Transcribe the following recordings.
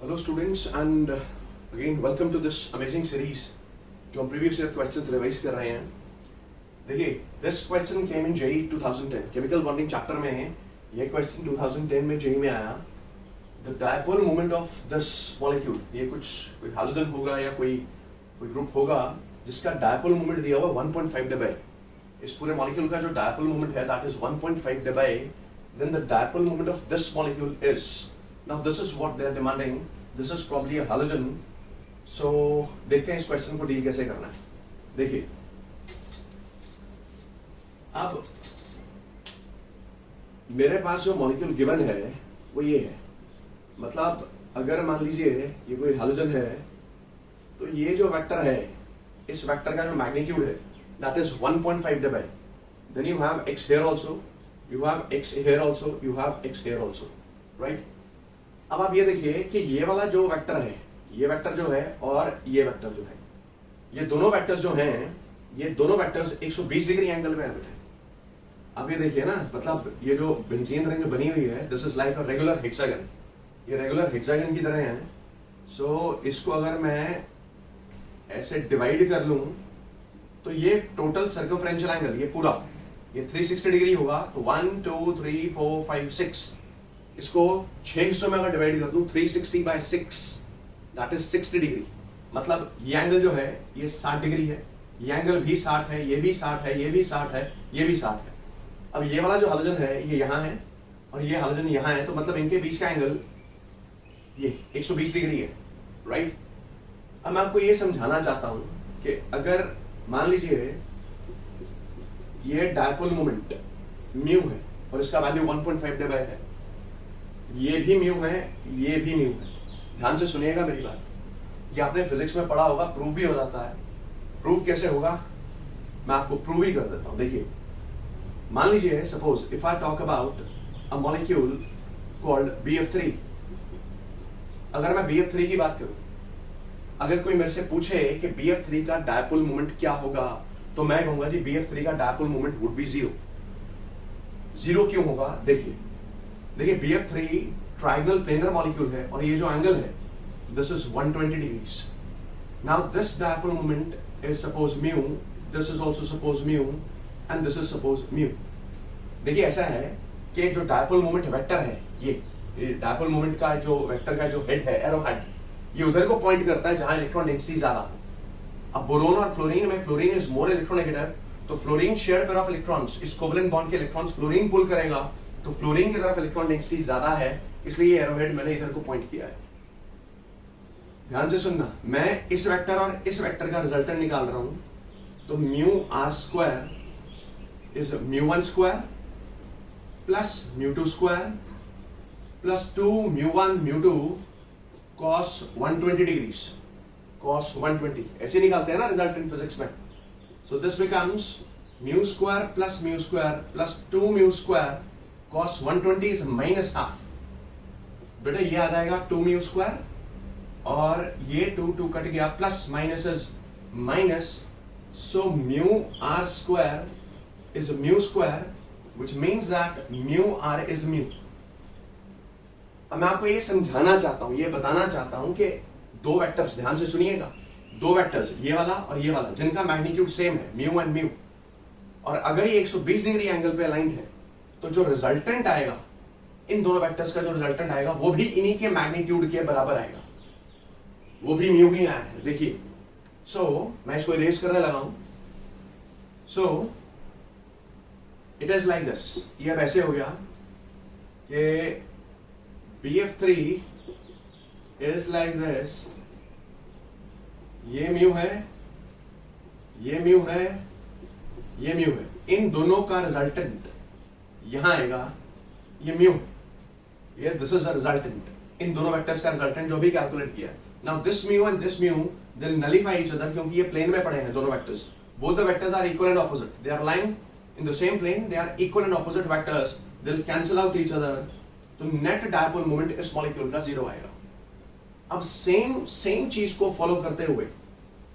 Hello students and again welcome to this amazing series जो हम previous year questions revise कर रहे हैं। देखिए this question came in JEE 2010 chemical bonding chapter में है। ये question 2010 में JEE में आया। The dipole moment of this molecule, ये कोई halogen होगा या कोई group होगा जिसका dipole moment दिया हुआ 1.5 dBi। इस पूरे molecule का जो dipole moment है that is 1.5 dBi, then the dipole moment of this molecule is, now this is what they are demanding, this is probably a halogen, so देखते हैं इस क्वेश्चन को डील कैसे करना है। देखिए अब मेरे पास जो मॉलिक्यूल गिवन है वो ये है, मतलब अगर मान लीजिए ये कोई हाइड्रोजन है तो ये जो वेक्टर है इस वेक्टर का जो मैग्नीट्यूड है that is 1.5 dBi। Then you have x here also, you have x here also, you have x here also, right? अब आप ये देखिए कि ये वाला जो वेक्टर है, ये वेक्टर जो है और ये वेक्टर जो है, ये दोनों वेक्टर्स जो हैं, ये दोनों वेक्टर्स 120 डिग्री एंगल में एबिट है। अब ये देखिए ना, मतलब ये जो बेंजीन रिंग बनी हुई है this is like a regular hexagon, ये रेगुलर हेक्सागन की तरह है। सो इसको अगर मैं ऐसे डिवाइड कर लूं तो ये टोटल सर्कमफ्रेंशियल एंगल ये पूरा ये 360 डिग्री होगा। तो 1 2 3 4 5 6 इसको 6 हिस्सों में अगर डिवाइड कर दूं 360 by 6 दैट इज 60 डिग्री। मतलब ये एंगल जो है ये 60 डिग्री है, ये एंगल भी 60 है, ये भी 60 है, ये भी 60 है, ये भी 60 है। अब ये वाला जो हाइड्रोजन है ये यहाँ है और ये हाइड्रोजन यहाँ है, तो मतलब इनके बीच का एंगल ये 120 डिग्री है, राइट? अब मैं आपको ये समझाना चाहता हूं कि अगर मान लीजिए ये डायपोल मोमेंट म्यू है और इसका वैल्यू 1.5 dBi है, ये भी म्यू है, ये भी म्यू है। ध्यान से सुनिएगा मेरी बात, ये आपने फिजिक्स में पढ़ा होगा, प्रूफ भी हो जाता है। प्रूफ कैसे होगा मैं आपको प्रूव ही कर देता हूं। देखिए मान लीजिए suppose if I talk about a molecule called BF3। अगर मैं BF3 की बात करूं, अगर कोई मेरे से पूछे कि BF3 का डायपोल मोमेंट क्या होगा तो मैं कहूंगा जी BF3 का डायपोल मोमेंट वुड बी 0। 0 क्यों होगा? देखिए BF3 ट्राइगोनल प्लेनर मॉलिक्यूल है और ये जो एंगल है this is 120 degrees. Now this dipole moment is suppose mu, this is also suppose mu and this is suppose mu. देखिए ऐसा है कि जो डायपोल मोमेंट वेक्टर है ये डायपोल मोमेंट का जो वेक्टर का जो हेड है, एरो हेड, ये उधर को पॉइंट करता है जहां इलेक्ट्रॉन डेंसिटी ज्यादा हो। अब बोरोन और फ्लोरीन में फ्लोरीन इज मोर इलेक्ट्रोनेगेटिव, तो fluorine shared pair of electrons, इस कोवेलेंट बॉन्ड के इलेक्ट्रॉन्स फ्लोरीन पुल करेगा, तो फ्लोरीन की तरफ इलेक्ट्रॉन डेंसिटी ज्यादा है, इसलिए एरोहेड मैंने इधर को पॉइंट किया है। ध्यान से सुनना, मैं इस वेक्टर और इस वेक्टर का रिजल्टेंट निकाल रहा हूं, तो mu R square is mu 1 square plus mu 2 square plus 2 mu 1 mu 2 cos 120 degrees, cos 120 ऐसे निकालते हैं ना रिजल्टेंट फिजिक्स में। So this becomes mu square plus 2 mu square cos 120 is minus half. बेटा ये आ जाएगा 2 म्यू स्क्वायर और ये 2 कट गया, plus minus is minus, so mu R square is mu square which means that mu R is mu. अब मैं आपको ये समझाना चाहता हूं, ये बताना चाहता हूं कि दो वेक्टर्स, ध्यान से सुनिएगा, दो वेक्टर्स ये वाला और ये वाला जिनका मैग्नीट्यूड सेम है म्यू एंड म्यू, और अगर ये 120 डिग्री एंगल पे अलाइंड है तो जो रिजल्टेंट आएगा इन दोनों वेक्टर्स का जो रिजल्टेंट आएगा वो भी इन्हीं के मैग्नीट्यूड के बराबर आएगा, वो भी म्यू ही आया है। देखिए मैं इसको इरेज करने लगा हूं। इट इज लाइक दिस, ये अब ऐसे हो गया कि BF3 is like this, ये म्यू है, ये म्यू है, ये म्यू है, इन दोनों का रिजल्टेंट यहां आएगा, ये म्यू है, ये दिस इज द रिजल्टेंट, इन दोनों वेक्टर्स का रिजल्टेंट जो भी कैलकुलेट किया। Now this mu and this mu they will nullify each other, क्योंकि ये प्लेन में पड़े हैं दोनों vectors, both the vectors are equal and opposite, they are lying in the same plane, they are equal and opposite vectors, they will cancel out each other, तो net dipole moment इस molecule का 0 आएगा। अब same चीज को follow करते हुए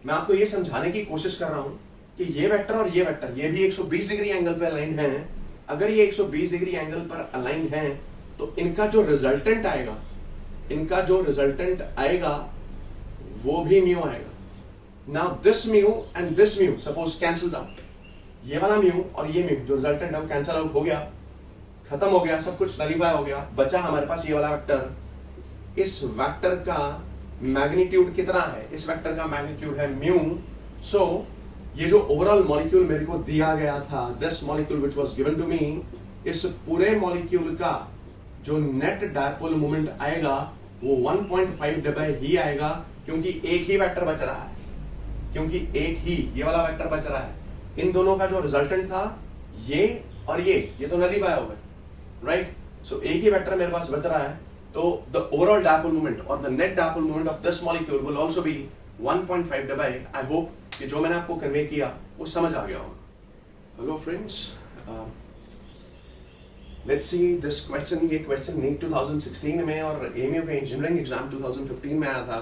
मैं आपको ये समझाने की कोशिश कर रहा हूं कि ये वेक्टर और ये वेक्टर ये भी 120 डिग्री एंगल पे अलाइंड हैं। अगर ये 120 डिग्री एंगल पर अलाइंड हैं तो इनका जो रिजल्टेंट आएगा इनका जो रिजल्टेंट आएगा वो भी म्यू आएगा. Now this mu and this mu suppose cancels out. ये वाला म्यू और ये म्यू जो रिजल्टेंट है वो कैंसिल आउट हो गया, खत्म हो गया, सब कुछ नलिफाई हो गया. बचा हमारे पास ये वाला वेक्टर. इस वेक्टर का मैग्नीट्यूड कितना है? इस वेक्टर का मैग्नीट्यूड है म्यू. सो ये जो ओवरऑल मॉलिक्यूल मेरे को दिया गया था, this molecule which was given to me, इस पूरे मॉलिक्यूल का जो नेट डायपोल मोमेंट आएगा वो 1.5 डबल ही आएगा, क्योंकि एक ही वेक्टर बच रहा है, क्योंकि एक ही ये वाला वेक्टर बच रहा है. इन दोनों का जो रिजल्टेंट था ये और ये तो नलिफाई हो गए, राइट. सो एक ही वेक्टर मेरे पास बच रहा है. तो द ओवरऑल डायपोल मोमेंट और the net dipole moment of this molecule will also be 1.5 double. I hope कि जो मैंने आपको कन्वे किया वो समझ आ गया होगा. Hello friends, let's see this question. ये क्वेश्चन नीट 2016 में और एमयू का इंजीनियरिंग एग्जाम 2015 में आया था.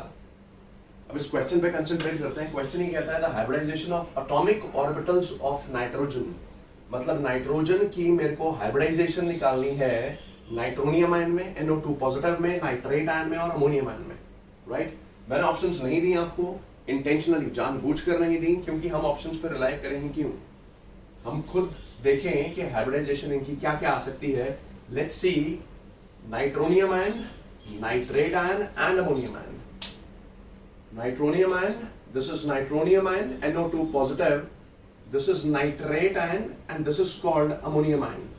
अब इस क्वेश्चन पे कंसंट्रेट करते हैं. क्वेश्चन ही कहता है the hybridization of atomic orbitals of nitrogen. मतलब नाइट्रोजन की मेरे को हाइब्रिडाइजेशन निकालनी है नाइट्रोनियम आयन में, NO2 पॉजिटिव में, नाइट्रेट आयन में और अमोनियम आयन में, राइट. मैंने ऑप्शंस नहीं दी आपको, इंटेंशनली जानबूझकर नहीं दी, क्योंकि हम ऑप्शंस पर रिलाई करेंगे. क्यों? हम खुद देखें कि हाइब्रिडाइजेशन इनकी क्या क्या आ सकती है. Let's see nitronium ion, nitrate ion and ammonium ion. Nitronium ion, this is nitronium ion, NO2 positive, this is nitrate ion and this is called ammonium ion.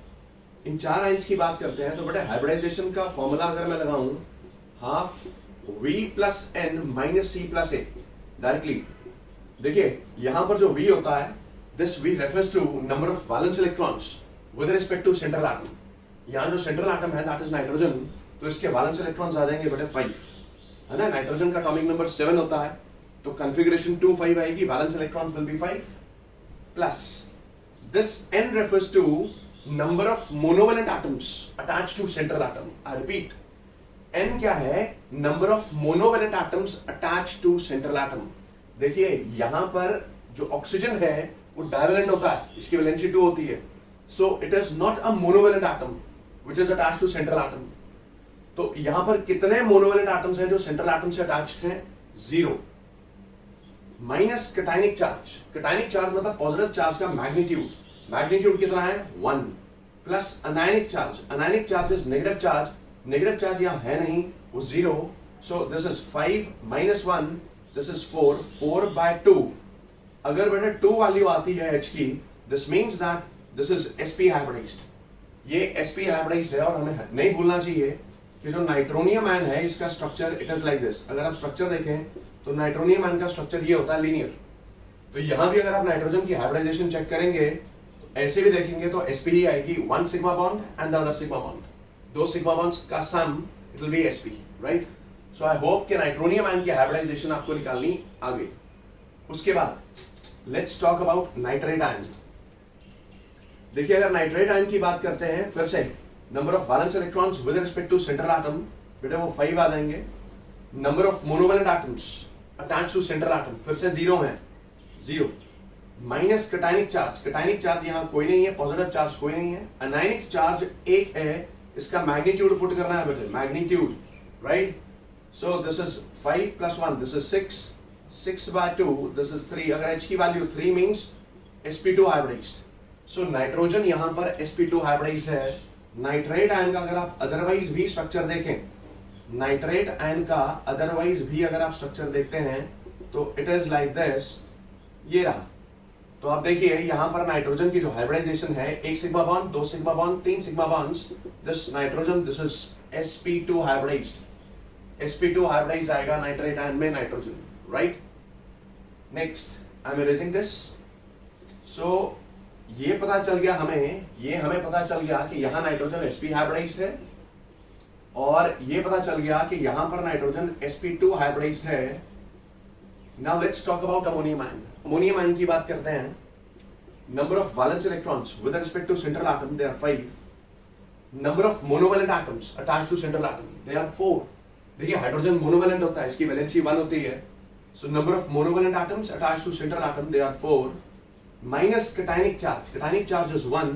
इन चार आयन्स की बात करते हैं. तो बेटा हाइब्रिडाइजेशन का फॉर्मूला अगर मैं लगाऊं, half V plus N minus C plus A. Directly देखिए यहां पर जो V होता है, this V refers to number of valence electrons with respect to central atom. यहां जो सेंट्रल एटम है दैट इज नाइट्रोजन, तो इसके वैलेंस इलेक्ट्रॉन्स आ जाएंगे बेटे 5, है ना. नाइट्रोजन का एटॉमिक नंबर 7 होता है, तो कॉन्फ़िगरेशन 2 5 आएगी. Valence electrons will be 5 plus this N refers to number of monovalent atoms attached to central atom. I repeat, N क्या है? Number of monovalent atoms attached to central atom. देखिए यहां पर जो ऑक्सीजन है वो डाइवैलेंट होता है, इसकी वैलेंसी 2 होती है. So it is not a monovalent atom which is attached to central atom. तो यहां पर कितने मोनोवैलेंट एटम्स हैं जो सेंट्रल एटम से अटैच्ड हैं? 0. Minus cationic charge. Cationic charge मतलब पॉजिटिव चार्ज का मैग्नीट्यूड. मैग्नीट्यूड कितना है? 1. Plus anionic charge. Anionic charge is negative charge. Negative charge यहां है नहीं, वो 0. So this is 5 minus 1, this is 4. 4 by 2. अगर बेटा 2 वैल्यू आती है H की, this means that this is sp hybridized. ये sp हाइब्रिडाइज्ड है. और हमें नहीं भूलना चाहिए कि जो नाइट्रोनियम आयन है इसका structure it is like this. अगर आप स्ट्रक्चर देखें तो नाइट्रोनियम आयन का स्ट्रक्चर ये होता है लीनियर. तो यहां भी अगर आप नाइट्रोजन की हाइब्रिडाइजेशन चेक करेंगे तो ऐसे भी देखेंगे तो sp ही आएगी. 1 sigma bond and the other sigma bond. 2 sigma bonds का sum it will be sp, right. So I hope कि नाइट्रोनियम आयन की हाइब्रिडाइजेशन आपको निकालनी आ गई. उसके बाद let's talk about nitrate ion. देखिए अगर नाइट्रेट आयन की बात करते हैं, फिर से number of valence electrons with respect to central atom, बेटा वो 5 आ जाएंगे. Number of monovalent atoms attached to central atom फिर से 0 है, 0. Minus cationic charge. Cationic charge यहां कोई नहीं है, पॉजिटिव चार्ज कोई नहीं है. अनायनिक चार्ज 1 है, इसका मैग्नीट्यूड पुट करना है बेटे, magnitude, right. So this is 5 plus 1, this is 6. 6 by 2, this is 3. अगर H की value 3 means sp2 hybridized. So nitrogen यहां पर sp2 हाइब्रिडाइज्ड है. नाइट्रेट आयन का अगर आप अदरवाइज भी स्ट्रक्चर देखें, नाइट्रेट आयन का अदरवाइज भी अगर आप स्ट्रक्चर देखते हैं तो इट इज लाइक दिस. ये रहा. तो आप देखिए यहां पर नाइट्रोजन की जो हाइब्रिडाइजेशन है, 1 sigma bond, 2 sigma bond, 3 sigma bonds. This nitrogen, this is sp2 hybridized. sp2 hybridized आएगा नाइट्रेट आयन में nitrogen, right. Next I am erasing this. So ये पता चल गया हमें, ये हमें पता चल गया कि यहां नाइट्रोजन sp हाइब्रिडाइज्ड है, और ये पता चल गया कि यहां पर नाइट्रोजन sp2 हाइब्रिडाइज्ड है. Now let's talk about ammonium ion. Ammonium ion की बात करते हैं. Number of valence electrons with respect to central atom they are 5. Number of monovalent atoms attached to central atom they are 4. देखिए hydrogen monovalent होता है, इसकी valency 1 होती है. So number of monovalent atoms attached to central atom they are 4. Minus cationic charge. Cationic charge is 1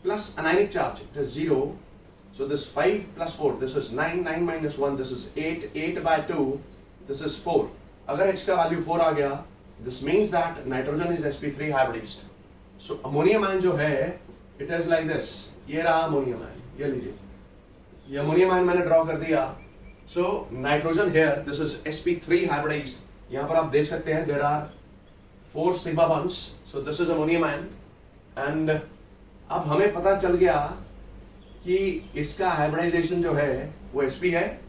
plus anionic charge it is 0. So this 5 plus 4, this is 9, 9 minus 1, this is 8, 8 by 2, this is 4. अगर H का value 4 आ गया, this means that nitrogen is sp3 hybridized. So ammonium ion जो है, it is like this. ये रहा ammonium ion, ये लीजिए. ये ammonium ion मैंने ड्रॉ कर दिया. So nitrogen here, this is sp3 hybridized. यहाँ पर आप देख सकते हैं there are 4 sigma bonds. So this is ammonium ion. And अब हमें पता चल गया कि इसका हाइब्रिडाइजेशन जो है वो sp है.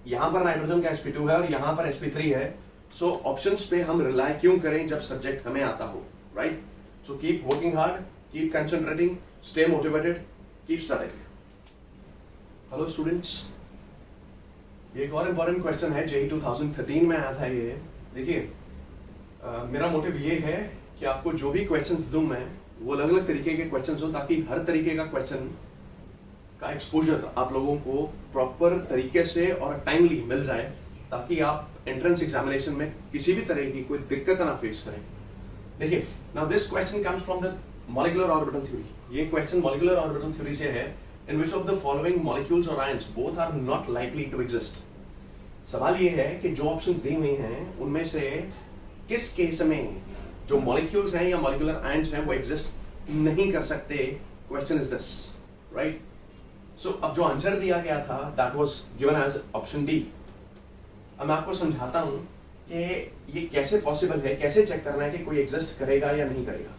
यहाँ पर नाइट्रोजन का sp2 है और यहाँ पर sp3 है. So ऑप्शंस पे हम रिलाई क्यों करें जब सब्जेक्ट हमें आता हो, right? So keep working hard, keep concentrating, stay motivated, keep studying. Hello students. ये एक और इम्पोर्टेंट क्वेश्चन है, JEE 2013 में आया था ये. देखिए, मेरा मोटिव ये है कि आपको जो भी क्वेश्चंस दूं मैं, वो अलग अलग तरीके के क्वेश्चंस हो, ताकि हर तरीके का क्वेश्चन का एक्सपोजर आप लोगों को प्रॉपर तरीके से और टाइमली मिल जाए, ताकि आप एंट्रेंस एग्जामिनेशन में किसी भी तरह की कोई दिक्कत ना फेस करें. देखिए, now this question comes from the molecular orbital theory. ये क्वेश्चन मॉलिक्यूलर ऑर्बिटल थ्योरी से है. In which of the following molecules और ions both are not likely to exist. सवाल ये है कि जो ऑप्शंस दी हुई हैं उनमें से किस केस में जो मॉलिक्यूल्स हैं या मॉलिक्यूलर आयंस हैं वो एग्जिस्ट नहीं कर सकते. Question is this, right? So अब जो आंसर दिया गया था that was given as option D. अब मैं आपको समझाता हूं कि ये कैसे पॉसिबल है, कैसे चेक करना है कि कोई एग्जिस्ट करेगा या नहीं करेगा.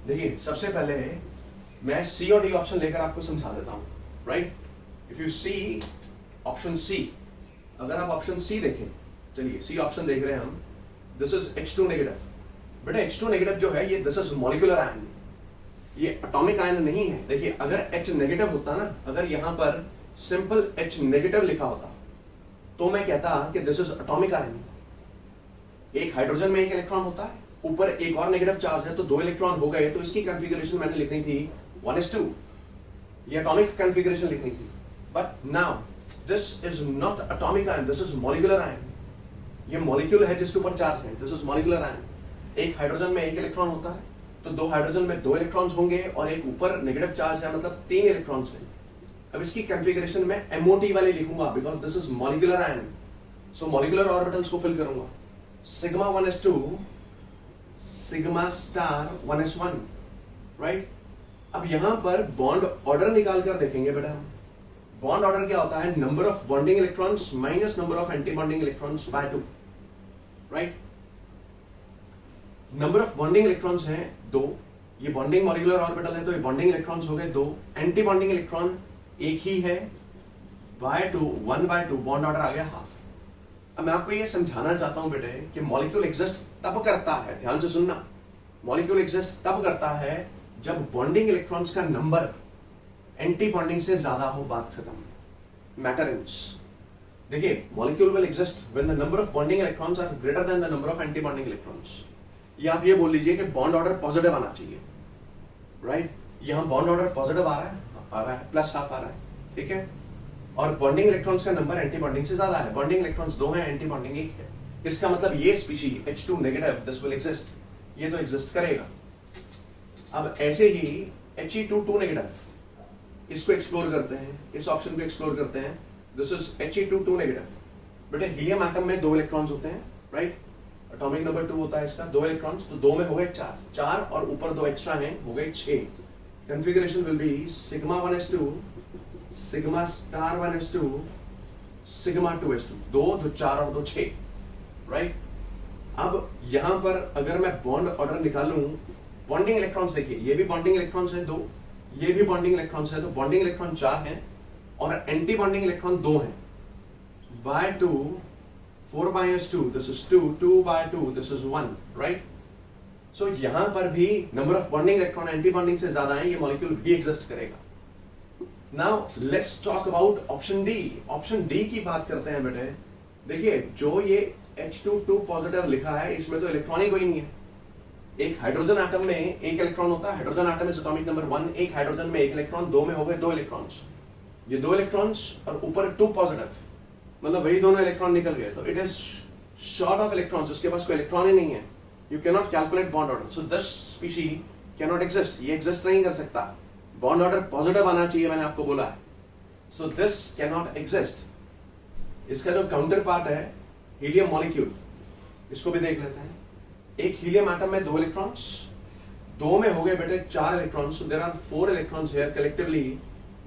देखिए, सबसे पहले मैं सी और डी ऑप्शन लेकर आपको समझा देता हूं, right? If you see option C, अगर आप ऑप्शन सी देखें, चलिए सी ऑप्शन देख रहे हैं हम. This is H2 negative. बेटा H2 नेगेटिव जो है ये दिस इज मॉलिक्यूलर आयन, ये एटॉमिक आयन नहीं है. देखिए, अगर H नेगेटिव होता ना, अगर यहां पर सिंपल H नेगेटिव लिखा होता तो मैं कहता कि दिस इज एटॉमिक आयन. एक हाइड्रोजन में एक इलेक्ट्रॉन होता है, ऊपर एक और नेगेटिव चार्ज है, तो 2 इलेक्ट्रॉन हो गए, तो इसकी कॉन्फ़िगरेशन मैंने लिखनी थी 1s2. ये एटॉमिक कॉन्फ़िगरेशन लिखनी थी. But now this is not atomic ion, this is molecular ion. ये मॉलिक्यूल है जिसके ऊपर चार्ज है, दिस इज मॉलिक्यूलर आयन. एक हाइड्रोजन में एक इलेक्ट्रॉन होता है, तो 2 हाइड्रोजन में 2 इलेक्ट्रॉन्स होंगे और एक ऊपर नेगेटिव चार्ज है, मतलब 3 इलेक्ट्रॉन्स हैं. अब इसकी कॉन्फ़िगरेशन में MOT वाले लिखूंगा because this is molecular ion. So molecular orbitals को फिल करूंगा. Sigma 1s2, sigma star 1s1, right? अब यहां पर बॉन्ड ऑर्डर निकाल कर देखेंगे बेटा. हम बॉन्ड ऑर्डर क्या होता है? Number of bonding electrons minus number of anti bonding electrons bye 2, right? Number of bonding electrons हैं 2. ये बॉन्डिंग मॉलिक्यूलर ऑर्बिटल है, तो ये बॉन्डिंग इलेक्ट्रॉन्स हो गए 2. एंटी बॉन्डिंग इलेक्ट्रॉन एक ही है, बाय 2, 1/2, बॉन्ड ऑर्डर आ गया हाफ. अब मैं आपको ये समझाना चाहता हूं बेटे कि मॉलिक्यूल एग्जिस्ट तब करता है, ध्यान से सुनना, मॉलिक्यूल एग्जिस्ट तब करता है जब बॉन्डिंग इलेक्ट्रॉन्स का नंबर एंटी बॉन्डिंग से ज्यादा हो. बात खत्म. Matter ends. देखिए, molecule will exist when the number of bonding electrons are greater than the number of anti bonding electrons. या आप ये बोल लीजिए कि बॉन्ड ऑर्डर पॉजिटिव आना चाहिए, राइट? यहां बॉन्ड ऑर्डर पॉजिटिव आ रहा है, प्लस हाफ आ रहा है, ठीक है? और बॉन्डिंग इलेक्ट्रॉन्स का नंबर एंटी बॉन्डिंग से ज्यादा है. बॉन्डिंग इलेक्ट्रॉन्स 2 हैं, एंटी बॉन्डिंग 1 है. इसका मतलब ये species H2 negative this will exist, ये तो एग्जिस्ट करेगा. अब ऐसे ही He2 नेगेटिव, इसको एक्सप्लोर करते हैं, इस ऑप्शन को एक्सप्लोर करते हैं. This is He2 negative. बेटे, हीलियम एटम में 2 इलेक्ट्रॉन्स होते हैं, राइट? एटॉमिक नंबर 2 होता है इसका, 2 इलेक्ट्रॉन्स, तो 2 में हो गए 4 और ऊपर 2 एक्स्ट्रा हैं, हो गए 6. Configuration will be sigma 1s2, sigma star 1s2, sigma 2s2. 2, 4 और 2, 6, राइट? अब यहां पर अगर मैं बॉन्ड ऑर्डर निकालूं, बॉन्डिंग इलेक्ट्रॉन्स देखिए, ये भी बॉन्डिंग इलेक्ट्रॉन्स है 2, ये भी बॉन्डिंग इलेक्ट्रॉन्स है, तो बॉन्डिंग इलेक्ट्रॉन 4 हैं और एंटी बॉन्डिंग इलेक्ट्रॉन 2 हैं. By 2, 4/2, this is 2, 2/2, this is 1, right? So यहां पर भी number of bonding electron anti bonding से ज्यादा है, ये मॉलिक्यूल भी एग्जिस्ट करेगा. Now let's talk about option D. Option D की बात करते हैं बेटे. देखिए, जो ये H2 पॉजिटिव लिखा है, इसमें तो इलेक्ट्रॉन ही कोई नहीं है. एक हाइड्रोजन एटम में एक इलेक्ट्रॉन होता है, hydrogen atom is atomic number 1. एक हाइड्रोजन में एक इलेक्ट्रॉन, 2 में हो गए 2 इलेक्ट्रॉन्स. ये 2 इलेक्ट्रॉन्स और ऊपर 2 पॉजिटिव, मतलब वही दोनों इलेक्ट्रॉन निकल गए, तो it is short of electrons. उसके पास कोई इलेक्ट्रॉन ही नहीं है. You can not calculate bond order. So this species can not exist, ये एग्जिस्ट नहीं कर सकता. बॉन्ड ऑर्डर पॉजिटिव आना चाहिए, मैंने आपको बोला है. So this can not exist. इसका जो काउंटर पार्ट है हीलियम मॉलिक्यूल, इसको भी देख लेते हैं। एक हीलियम एटम में 2 इलेक्ट्रॉन्स, 2 में हो गए बेटे 4 electrons, there are 4 electrons here. Collectively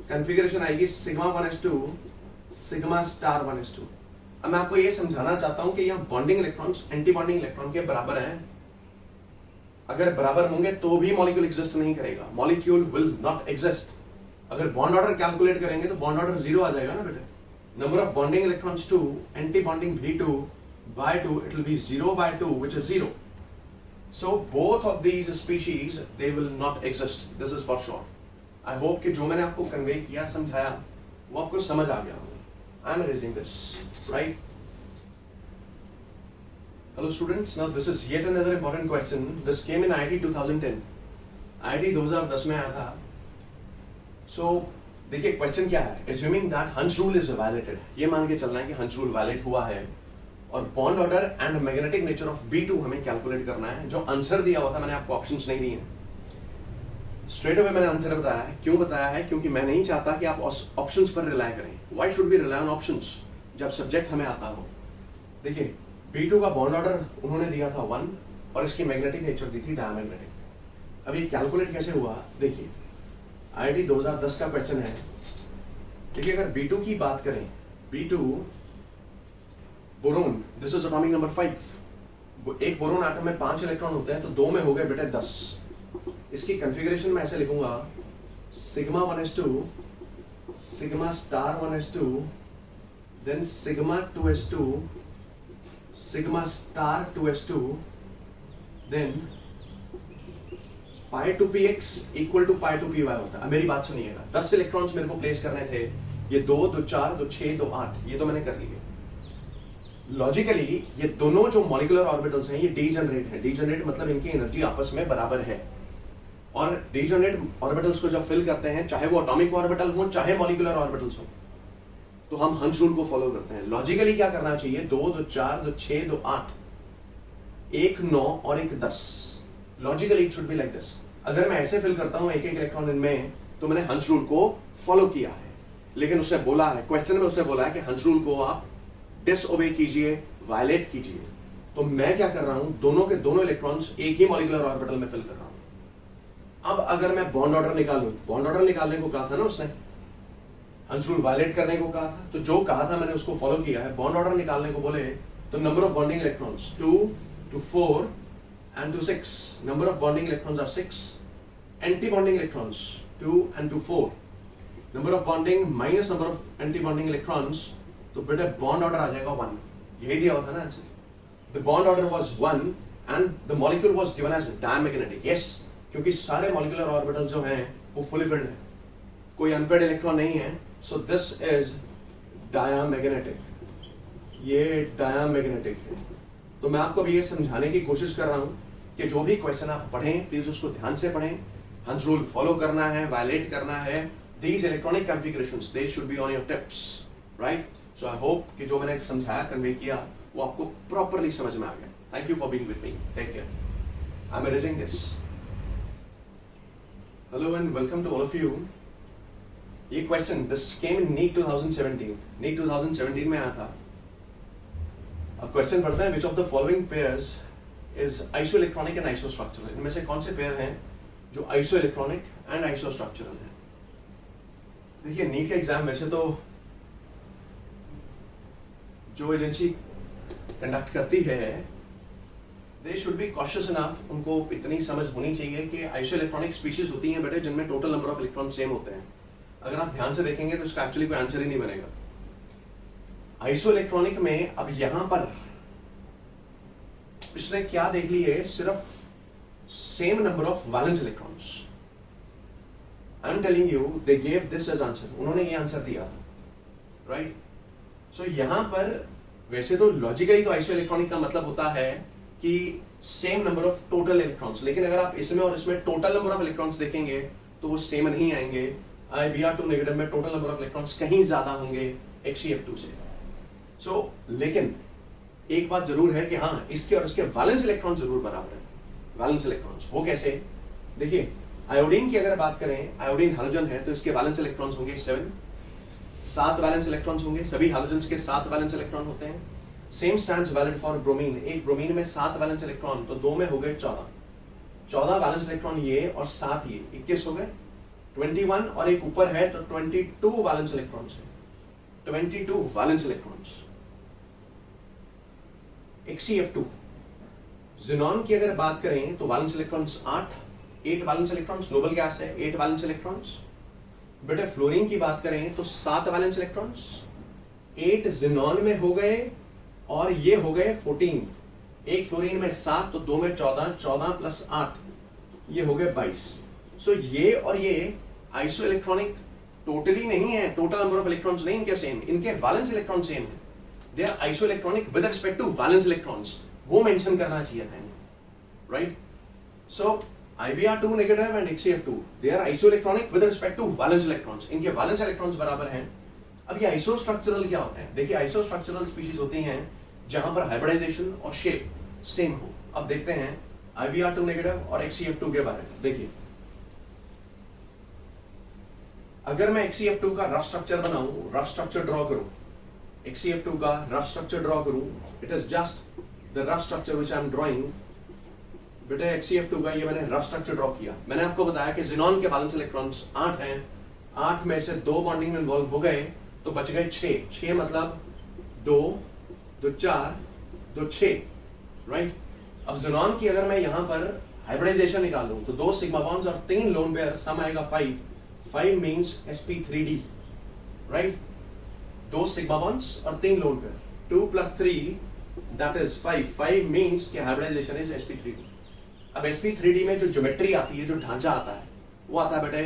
configuration आएगी sigma 1s2 sigma star 1s2। अब मैं आपको ये समझाना चाहता हूं कि यहाँ bonding electrons anti bonding electron के बराबर हैं। अगर बराबर होंगे तो भी मॉलिक्यूल एग्जिस्ट नहीं करेगा, मॉलिक्यूल विल नॉट एग्जिस्ट। अगर बॉन्ड ऑर्डर कैलकुलेट करेंगे तो बॉन्ड ऑर्डर 0 आ जाएगा ना बेटे। Number of bonding electrons 2, anti bonding B2 by 2, it will be 0 by 2, which is 0. So both of these species, they will not exist. This is for sure. I hope कि जो मैंने आपको convey किया, समझाया, वो आपको समझ आ गया होगा। I am erasing this, right? Hello students, now this is yet another important question. This came in IIT 2010. IIT 2010 में आया था। So देखिए क्वेश्चन क्या है, assuming that Hun's rule is violated, ये मान के चलना है कि Hun's rule valid हुआ है और bond order and magnetic nature of B2 हमें कैलकुलेट करना है। जो आंसर दिया हुआ था, मैंने आपको ऑप्शंस नहीं दिए, स्ट्रेट अवे मैंने आंसर बताया है। क्यों बताया है? क्योंकि मैं नहीं चाहता कि आप ऑप्शंस पर रिलाय करें। Why should be rely on options जब सब्जेक्ट हमें आता हो। देखिए B2 का बॉन्ड ऑर्डर उन्होंने दिया था 1 और इसकी मैग्नेटिक नेचर दी थी डायमैग्नेटिक। अब ये कैलकुलेट कैसे हुआ, देखिए IIT 2010 का क्वेश्चन है। देखिए अगर B2 की बात करें, B2 boron, this is atomic number 5। एक बोरोन एटम में 5 इलेक्ट्रॉन होते हैं, तो 2 में हो गए बेटे 10। इसकी कॉन्फ़िगरेशन में ऐसे लिखूंगा sigma 1s2 sigma star 1s2 then sigma 2s2 sigma star 2s2 then pi 2px equal to pi 2py होता है। अब मेरी बात सुनिएगा, 10 इलेक्ट्रॉन्स मेरे को प्लेस करने थे। ये 2, 2, 4, 2, 6, 2, 8, ये तो मैंने कर लिए। लॉजिकली ये दोनों जो मॉलिक्यूलर ऑर्बिटल्स हैं ये डीजनरेट हैं। डीजनरेट मतलब इनकी एनर्जी आपस में बराबर है। और डीजनरेट ऑर्बिटल्स को जब फिल करते हैं, चाहे वो एटॉमिक ऑर्बिटल हो चाहे मॉलिक्यूलर ऑर्बिटल्स हो, तो हम हंस रूल को फॉलो करते हैं। लॉजिकली क्या करना चाहिए, 2, 2, 4, 2, 6, 2, 8, 1, 9 और 1, 10। Logically it should be like this. अगर मैं ऐसे फिल करता हूं एक एक इलेक्ट्रॉन इनमें, तो मैंने हंस रूल को फॉलो किया है। लेकिन उसने बोला है, क्वेश्चन में उसने बोला है कि हंस रूल को आप डिसओबे कीजिए, वायलेट कीजिए। तो मैं क्या कर रहा हूं, दोनों के दोनों इलेक्ट्रॉन्स एक ही मॉलिक्यूलर ऑर्बिटल में फिल कर रहा हूं। अब अगर मैं बॉन्ड ऑर्डर निकालूं, बॉन्ड ऑर्डर निकालने को कहा था ना उसने, हंस रूल वायलेट करने को कहा था, तो जो कहा था मैंने उसको फॉलो किया है। बॉन्ड ऑर्डर निकालने को बोले तो number of bonding electrons 2 to 4 and to 6, number of bonding electrons are 6, anti bonding electrons 2 and to 4, number of bonding minus number of anti bonding electrons, तो बेटा बॉन्ड ऑर्डर आ जाएगा 1। यही दिया हुआ था ना answer. The bond order was 1 and the molecule was given as diamagnetic. Yes, क्योंकि सारे मॉलिक्यूलर ऑर्बिटल्स जो हैं वो फुली फिल्ड है, कोई अनपेड इलेक्ट्रॉन नहीं है। So this is diamagnetic. ये डायमैग्नेटिक है। तो मैं आपको अभी ये समझाने की कोशिश कर रहा हूं कि जो भी क्वेश्चन आप पढ़ें प्लीज उसको ध्यान से पढ़ें। हंस रूल फॉलो करना है, वायलेट करना है। These electronic configurations they should be on your tips, right? So I hope कि जो मैंने समझाया, कन्वे किया, वो आपको प्रॉपरली समझ में आ गया। Thank you for being with me. Take care. I am erasing this. Hello and welcome to all of you. ये question this came in NEET 2017। NEET 2017 में आया था। अब क्वेश्चन पढ़ते हैं, which of the following pairs is isoelectronic and isostructural. इनमें से कौन से पेयर हैं जो आइसोइलेक्ट्रॉनिक एंड आइसोस्ट्रक्चरल हैं? देखिए नीट का एग्जाम वैसे तो जो एजेंसी कंडक्ट करती है, they should be cautious enough, उनको इतनी समझ होनी चाहिए कि आइसोइलेक्ट्रॉनिक स्पीशीज होती हैं बेटे जिनमें total number of electron same होते हैं। अगर आप ध्यान से देखेंगे तो इसका एक्चुअली कोई आंसर ही नहीं बनेगा। आइसोइलेक्ट्रॉनिक में अब यहां पर इसने क्या देख ली है, सिर्फ same number of valence electrons. I am telling you they gave this as answer. उन्होंने ये आंसर दिया था, राइट? सो यहां पर वैसे तो लॉजिकली तो आइसोइलेक्ट्रॉनिक का मतलब होता है कि same number of total electrons, लेकिन अगर आप इसमें और इसमें टोटल नंबर ऑफ इलेक्ट्रॉन्स देखेंगे तो वो सेम नहीं आएंगे। Br2 नेगेटिव में टोटल नंबर ऑफ इलेक्ट्रॉन्स कहीं ज्यादा होंगे HCF2 से। सो लेकिन एक बात जरूर है कि हाँ, इसके और इसके वैलेंस इलेक्ट्रॉन जरूर बराबर है। वैलेंस इलेक्ट्रॉन्स वो कैसे? देखिए आयोडीन की अगर बात करें, आयोडीन हाइड्रोजन है तो इसके वैलेंस इलेक्ट्रॉन्स होंगे 7, 7 वैलेंस इलेक्ट्रॉन्स होंगे, सभी हैलोजेंस के 7 वैलेंस इलेक्ट्रॉन होते हैं। Same stands valid for bromine, एक ब्रोमीन में 7 वैलेंस इलेक्ट्रॉन, तो 2 में हो गए 14 वैलेंस इलेक्ट्रॉन ये और 7 ये 21 हो गए। 21 और एक ऊपर है तो 22 वैलेंस इलेक्ट्रॉन्स है, 22 वैलेंस इलेक्ट्रॉन्स। HCF2 ज़ीनॉन की अगर बात करें तो valence electrons 8 valence electrons, noble gas है, 8 वैलेंस इलेक्ट्रॉन्स। बेटा फ्लोरीन की बात करें तो 7 वैलेंस इलेक्ट्रॉन्स, 8 ज़ीनॉन में हो गए और ये हो गए 14। एक फ्लोरीन में 7 तो 2 में 14 प्लस 8 ये हो गए 22। सो ये और ये आइसो इलेक्ट्रॉनिक टोटली नहीं है, टोटल नंबर ऑफ इलेक्ट्रॉन्स नहीं इनके सेम, इनके वैलेंस इलेक्ट्रॉन सेम है। They are isoelectronic with respect to valence electrons, वो मेंशन करना चाहिए था, right. So IBr2 negative and HCF2 they are isoelectronic with respect to valence electrons, इनके valence electrons बराबर हैं। अब ये आइसो स्ट्रक्चरल क्या होते हैं? देखिए आइसो स्ट्रक्चरल स्पीशीज होती हैं जहां पर हाइब्रिडाइजेशन और शेप सेम हो। अब देखते हैं IBr2 नेगेटिव और HCF2 के बारे में। देखिए अगर मैं HCF2 का रफ स्ट्रक्चर बनाऊं, रफ स्ट्रक्चर ड्रॉ करूं, HCF2 का रफ स्ट्रक्चर ड्रॉ करूं, it is just the rough structure which I am drawing. बेटा HCF2 का ये मैंने रफ स्ट्रक्चर ड्रॉ किया। मैंने आपको बताया कि ज़ीनॉन के वैलेंस इलेक्ट्रॉन्स 8 हैं, 8 में से 2 बॉन्डिंग में इन्वॉल्व हो गए तो बच गए 6 मतलब 2 2 4 2 6, राइट। अब ज़ीनॉन की अगर मैं यहां पर हाइब्रिडाइजेशन निकालूं तो 2 सिग्मा बॉन्ड्स और 3 लोन पेयर, सम आएगा 5 means sp3d, right. 2 sigma bonds और 3 lone pair, 2 + 3 that is 5 means कि हाइब्रिडाइजेशन इज sp3d। अब sp3d में जो ज्योमेट्री आती है, जो ढांचा आता है, वो आता है बेटे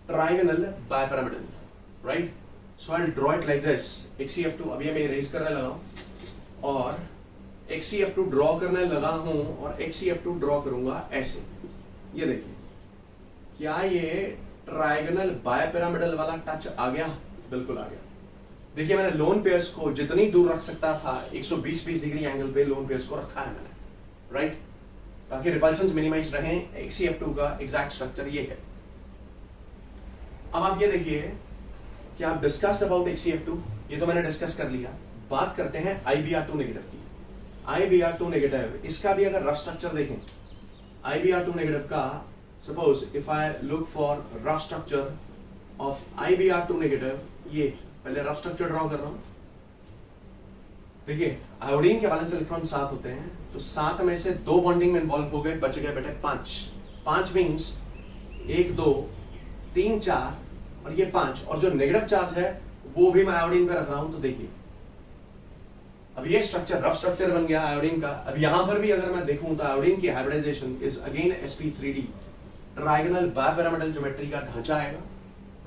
trigonal bipyramidal, right. So I will draw it like this. HCF2 अभी मैं इरेज करने लगा हूं और HCF2 ड्रॉ करने लगा हूं और HCF2 ड्रॉ करूंगा ऐसे। ये देखिए क्या ये ट्राइगोनल बाइपिरामिडल वाला टच आ गया? बिल्कुल आ गया। देखिए मैंने लोन पेयर्स को जितनी दूर रख सकता था 120 डिग्री एंगल पे लोन पेयर्स को रखा है मैंने, राइट, ताकि रिपल्शंस मिनिमाइज रहें। HCF2 का एग्जैक्ट स्ट्रक्चर ये है। अब आप ये देखिए कि आप डिस्कस्ड अबाउट HCF2, ये तो मैंने डिस्कस कर लिया। बात करते हैं IBr2 नेगेटिव की। IBr2 नेगेटिव, इसका भी अगर रफ स्ट्रक्चर देखें, IBr2 नेगेटिव का, suppose if I look for rough structure of IBr2 negative, ये पहले रफ स्ट्रक्चर ड्रॉ कर रहा हूं। देखिए आयोडीन के वैलेंस इलेक्ट्रॉन 7 होते हैं, तो 7 में से 2 बॉन्डिंग में इन्वॉल्व हो गए, बच गए बेटे 5 मींस 1 2 3 4 और ये 5, और जो नेगेटिव चार्ज है वो भी मैं आयोडीन पे रख रहा हूं। तो देखिए अब ये स्ट्रक्चर रफ स्ट्रक्चर बन गया आयोडीन का। अब यहां पर भी अगर मैं देखूं तो आयोडीन की hybridization is again sp3d, trigonal bipyramidal geometry का ढांचा आएगा,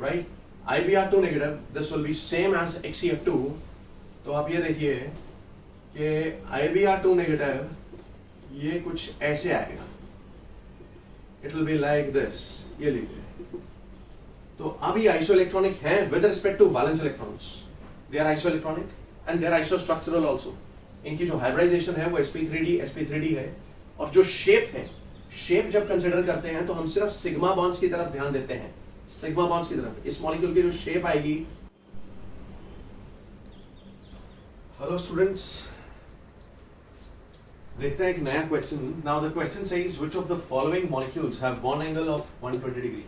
right. IBr2 negative, this will be same as HCF2। तो आप ये देखिए कि IBr2 नेगेटिव ये कुछ ऐसे आएगा, it will be like this, ये लीजिए। तो अब ये आइसोइलेक्ट्रॉनिक है with respect to valence electrons, they are isoelectronic and they are isostructural also. इनकी जो हाइब्रिडाइजेशन है वो sp3d है, और जो शेप है, शेप जब कंसीडर करते हैं तो हम सिर्फ सिग्मा बॉन्ड्स की तरफ ध्यान देते हैं, सिग्मा बॉन्ड्स की तरफ। इस मॉलिक्यूल की जो शेप आएगी, हेलो स्टूडेंट्स, देखते हैं एक नया question. Now the question says which of the following molecules have bond angle of 120 degree.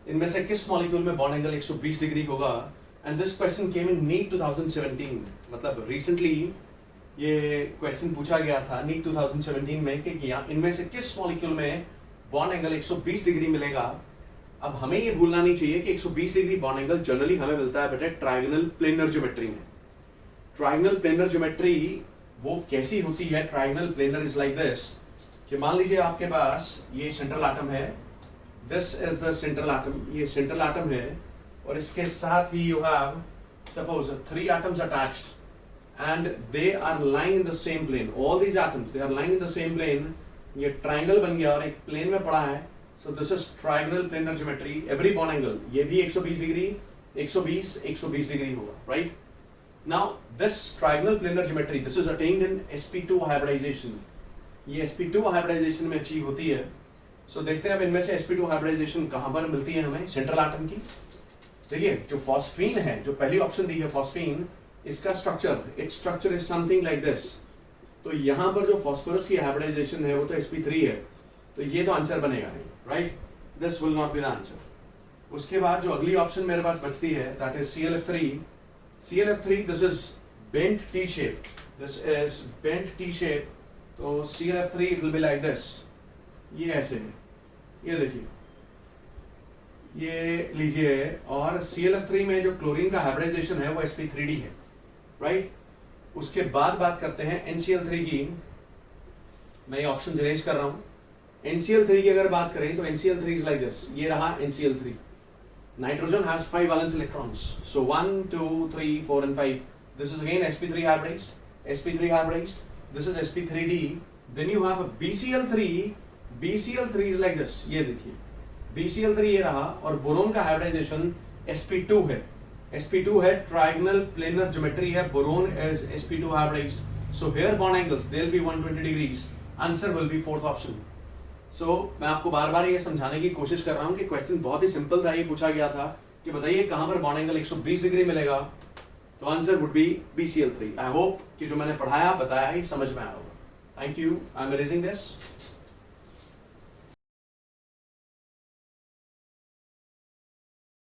इनमें से किस मॉलिक्यूल में बॉन्ड एंगल 120 डिग्री होगा? And this question came in NEET 2017, मतलब रिसेंटली ये क्वेश्चन पूछा गया था नीट 2017 में कि इनमें से किस मॉलिक्यूल में बॉन्ड एंगल 120 डिग्री मिलेगा। अब हमें ये भूलना नहीं चाहिए कि 120 डिग्री बॉन्ड एंगल जनरली हमें मिलता है बेटे ट्राइगोनल प्लेनर ज्योमेट्री में। ट्राइगोनल प्लेनर ज्योमेट्री वो कैसी होती है? Trigonal planar is like this, कि मान लीजिए आपके पास ये सेंट्रल एटम है, this is the central atom, ये सेंट्रल एटम है, और इसके साथ ही you have suppose 3 atoms attached and they are lying in the same plane. All these atoms they are lying in the same plane. ये triangle बन गया और एक प्लेन में पड़ा है। So this is trigonal planar geometry. Every bond angle, ये भी 120 डिग्री, 120 डिग्री होगा, right. Now this trigonal planar geometry, this is attained in sp2 hybridization. ये sp2 hybridization में अचीव होती है। So देखते हैं अब इनमें से sp2 hybridization कहाँ पर मिलती है हमें, सेंट्रल एटम की। देखिए जो फॉस्फीन है, जो पहली ऑप्शन दी है फॉस्फीन, इसका structure, its structure is something like this. तो यहां पर जो फॉस्फोरस की हाइब्रिडाइजेशन है वो तो sp3 है, तो ये तो आंसर बनेगा नहीं, right? This will not be the answer. उसके बाद जो अगली ऑप्शन मेरे पास बचती है that is ClF3। ClF3 this is bent T shape, this is bent T shape, तो ClF3 it will be like this, ये ऐसे है, ये देखिए, ये लीजिए। और ClF3 में जो क्लोरीन का हाइब्रिडाइजेशन है वो sp3d है, राइट? उसके बाद बात करते हैं NCl3 की। मैं ये ऑप्शन अरेंज कर रहा हूं। NCl3 की अगर बात करें तो NCl3 इज लाइक दिस, ये रहा NCl3। Nitrogen has 5 valence electrons, so 1 2 3 4 and 5, this is again sp3 hybridized, sp3 hybridized, this is sp3d, then you have a BCl3, BCl3 is like this, ये देखिए BCl3 ये रहा, और boron का hybridisation sp2 है, sp2 है, trigonal planar geometry है, boron is sp2 hybridized, so here bond angles they'll be 120 degrees, answer will be fourth option। so मैं आपको बार बार ये समझाने की कोशिश कर रहा हूँ कि क्वेश्चन बहुत ही सिंपल था, ये पूछा गया था कि बताइए कहां पर बॉन्ड एंगल 120 डिग्री मिलेगा, तो answer would be BCl3। I hope कि जो मैंने पढ़ाया बताया ही समझ में आया होगा। Thank you, I am erasing this.